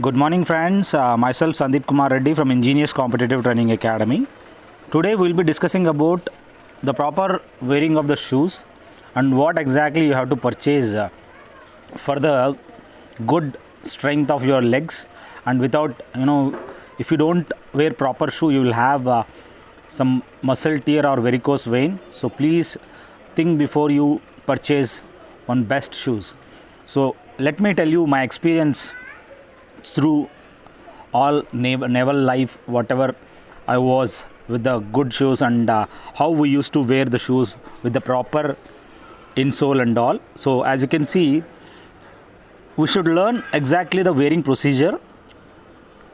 Good morning, friends. Myself Sandeep Kumar Reddy from Ingenious Competitive Training Academy. Today we'll be discussing about the proper wearing of the shoes and what exactly you have to purchase for the good strength of your legs. And without, if you don't wear proper shoe, you will have some muscle tear or varicose vein. So please think before you purchase one best shoes. So let me tell you my experience through all naval life, whatever I was with the good shoes, and how we used to wear the shoes with the proper insole and all. So as you can see, we should learn exactly the wearing procedure,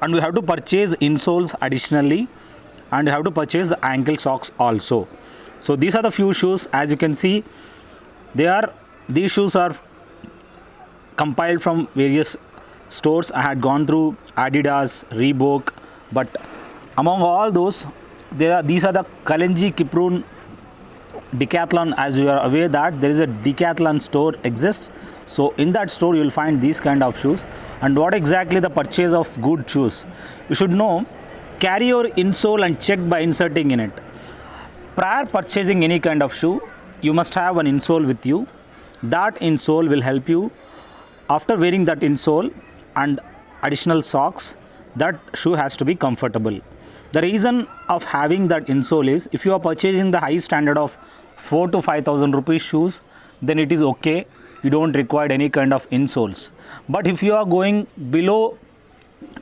and we have to purchase insoles additionally, and you have to purchase the ankle socks also. So these are the few shoes. As you can see, these shoes are compiled from various stores. I had gone through Adidas, Reebok, but among all those, these are the Kalenji Kiprun Decathlon. As you are aware that there is a Decathlon store exists, so in that store you will find these kind of shoes. And what exactly the purchase of good shoes? You should know, carry your insole and check by inserting in it. Prior purchasing any kind of shoe, you must have an insole with you. That insole will help you. After wearing that insole and additional socks, that shoe has to be comfortable. The reason of having that insole is, if you are purchasing the high standard of 4 to 5,000 rupees shoes, then it is okay, you don't require any kind of insoles. But if you are going below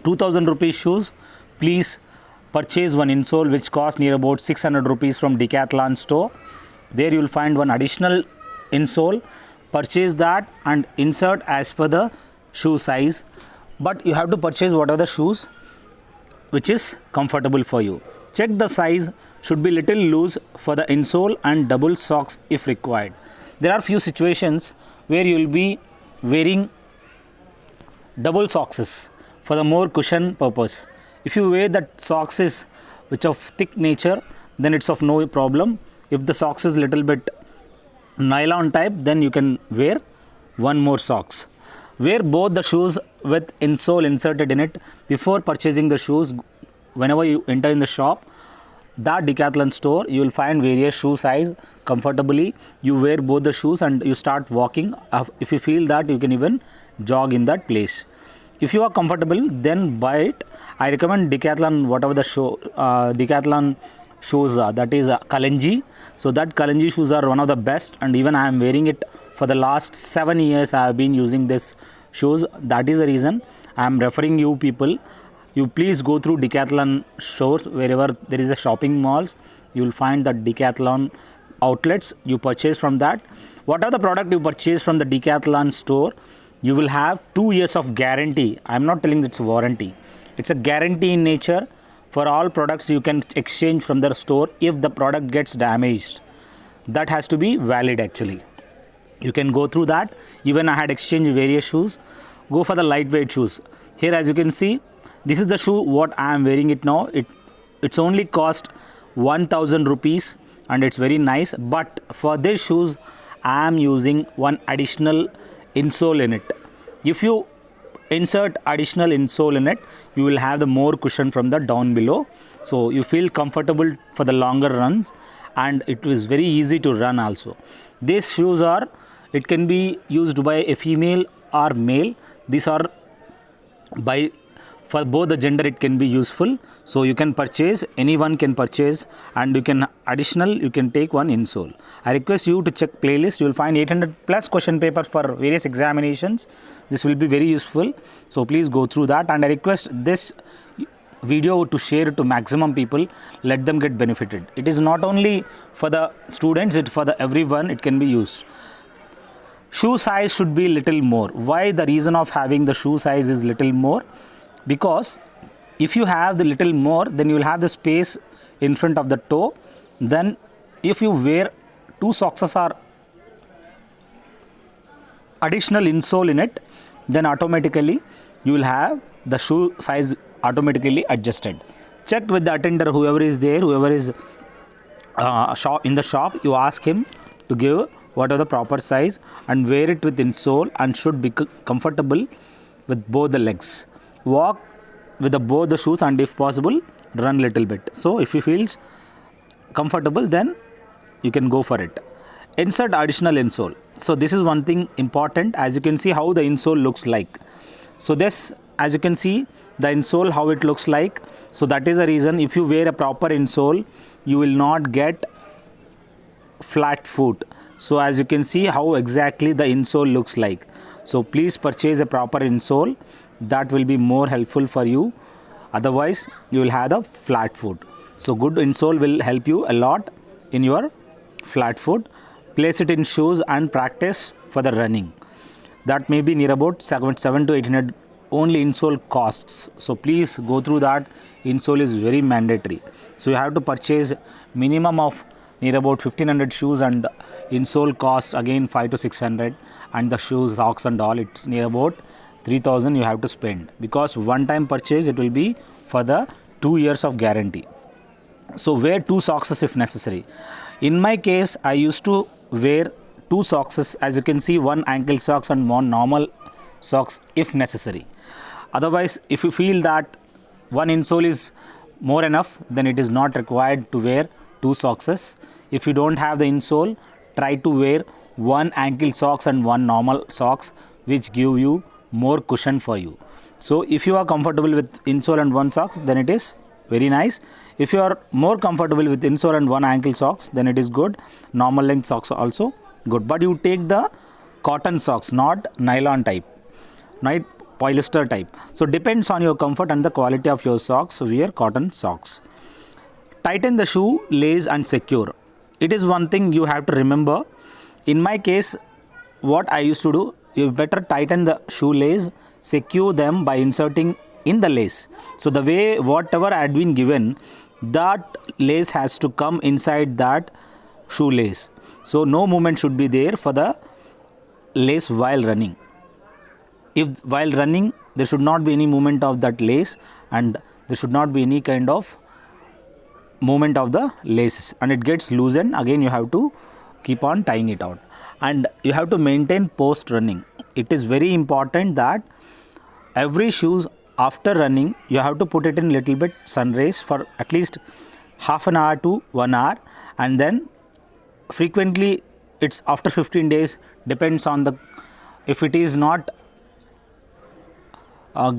2,000 rupees shoes, please purchase one insole which costs near about 600 rupees from Decathlon store. There you will find one additional insole. Purchase that and insert as per the shoe size, but you have to purchase whatever the shoes which is comfortable for you. Check the size, should be little loose for the insole, and double socks if required. There are few situations where you will be wearing double socks for the more cushion purpose. If you wear that socks is which of thick nature, then it's of no problem. If the socks is little bit nylon type, then you can wear one more socks. Wear both the shoes with insole inserted in it before purchasing the shoes. Whenever you enter in the shop, that Decathlon store, you will find various shoe size comfortably. You wear both the shoes and you start walking. If you feel that, you can even jog in that place. If you are comfortable, then buy it. I recommend Decathlon, whatever the Decathlon shoes are, that is Kalenji. So that Kalenji shoes are one of the best, and even I am wearing it for the last 7 years. I have been using this shoes. That is the reason I am referring you people. You please go through Decathlon stores. Wherever there is a shopping malls, you will find that Decathlon outlets. You purchase from that. Whatever the product you purchase from the Decathlon store, you will have 2 years of guarantee. I am not telling it's a warranty. It's a guarantee in nature. For all products, you can exchange from the store if the product gets damaged. That has to be valid actually. You can go through that. Even I had exchanged various shoes. Go for the lightweight shoes. Here, as you can see, this is the shoe what I am wearing it now. It's only cost 1,000 rupees and it's very nice. But for these shoes, I am using one additional insole in it. If you insert additional insole in it, you will have the more cushion from the down below, so you feel comfortable for the longer runs, and it is very easy to run also. These shoes are, it can be used by a female or male. These are for both the gender, it can be useful. So you can purchase, anyone can purchase, and you can take one insole. I request you to check playlist. You will find 800 plus question papers for various examinations. This will be very useful, so please go through that. And I request this video to share to maximum people. Let them get benefited. It is not only for the students, it's for the everyone. It can be used. Shoe size should be little more. Why? The reason of having the shoe size is little more, because if you have the little more, then you will have the space in front of the toe. Then if you wear 2 socks or additional insole in it, then automatically you will have the shoe size automatically adjusted. Check with the attender, whoever is there, whoever is in the shop, you ask him to give what are the proper size and wear it with insole, and should be comfortable with both the legs. walk with both the shoes, and if possible run little bit. So if you feels comfortable, then you can go for it. Insert additional insole. So this is one thing important. As you can see how the insole looks like. So this, as you can see the insole how it looks like. So that is the reason if you wear a proper insole, you will not get flat foot. So as you can see how exactly the insole looks like. So please purchase a proper insole, that will be more helpful for you. Otherwise you will have the flat foot. So good insole will help you a lot in your flat foot. Place it in shoes and practice for the running. That may be near about 7 to 800 only insole costs. So please go through that. Insole is very mandatory. So you have to purchase minimum of near about 1500 shoes, and insole costs again 5 to 600, and the shoes, socks and all, it's near about 3000 you have to spend, because one time purchase it will be for the 2 years of guarantee. So wear 2 socks if necessary. In my case I used to wear 2 socks, as you can see, one ankle socks and one normal socks if necessary. Otherwise if you feel that one insole is more enough, then it is not required to wear 2 socks. If you don't have the insole, try to wear one ankle socks and one normal socks, which give you more cushion for you. So if you are comfortable with insole and one socks, then it is very nice. If you are more comfortable with insole and one ankle socks, then it is good. Normal length socks also good, but you take the cotton socks, not nylon type, right? Polyester type. So depends on your comfort and the quality of your socks. So wear cotton socks. Tighten the shoe lace and secure. It is one thing you have to remember. In my case, what I used to do, you better tighten the shoelace, secure them by inserting in the lace. So the way whatever I had been given, that lace has to come inside that shoelace. So no movement should be there for the lace while running. If while running there should not be any movement of that lace, and there should not be any kind of movement of the laces, and it gets loosened, again you have to keep on tying it out. And you have to maintain post running. It is very important that every shoes after running you have to put it in little bit sun rays for at least half an hour to 1 hour, and then frequently it's after 15 days, depends on the, if it is not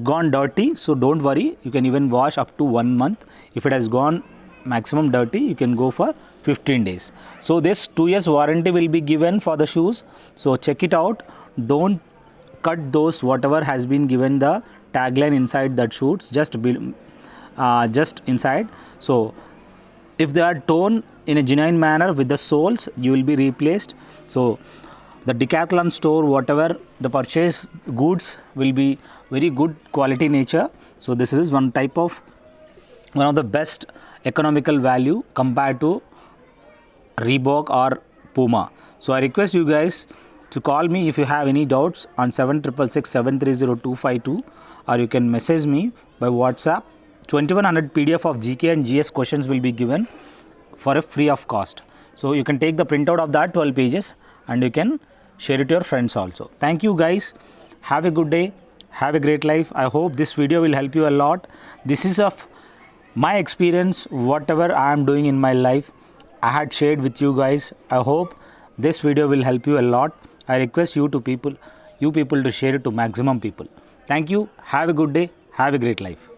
gone dirty, so don't worry, you can even wash up to 1 month. If it has gone maximum dirty, you can go for 15 days. So this 2 years warranty will be given for the shoes, so check it out. Don't cut those whatever has been given the tagline inside that shoes, just inside. So if they are torn in a genuine manner with the soles, you will be replaced. So the Decathlon store, whatever the purchase goods will be very good quality nature. So this is one of the best economical value compared to Reebok or Puma. So I request you guys to call me if you have any doubts on 766730 or you can message me by WhatsApp. 2100 PDF of GK and GS questions will be given for a free of cost. So you can take the printout of that 12 pages and you can share it to your friends also. Thank you guys. Have a good day. Have a great life. I hope this video will help you a lot. This is of my experience, whatever I am doing in my life, I had shared with you guys. I hope this video will help you a lot. I request you people to share it to maximum people. Thank you. Have a good day. Have a great life.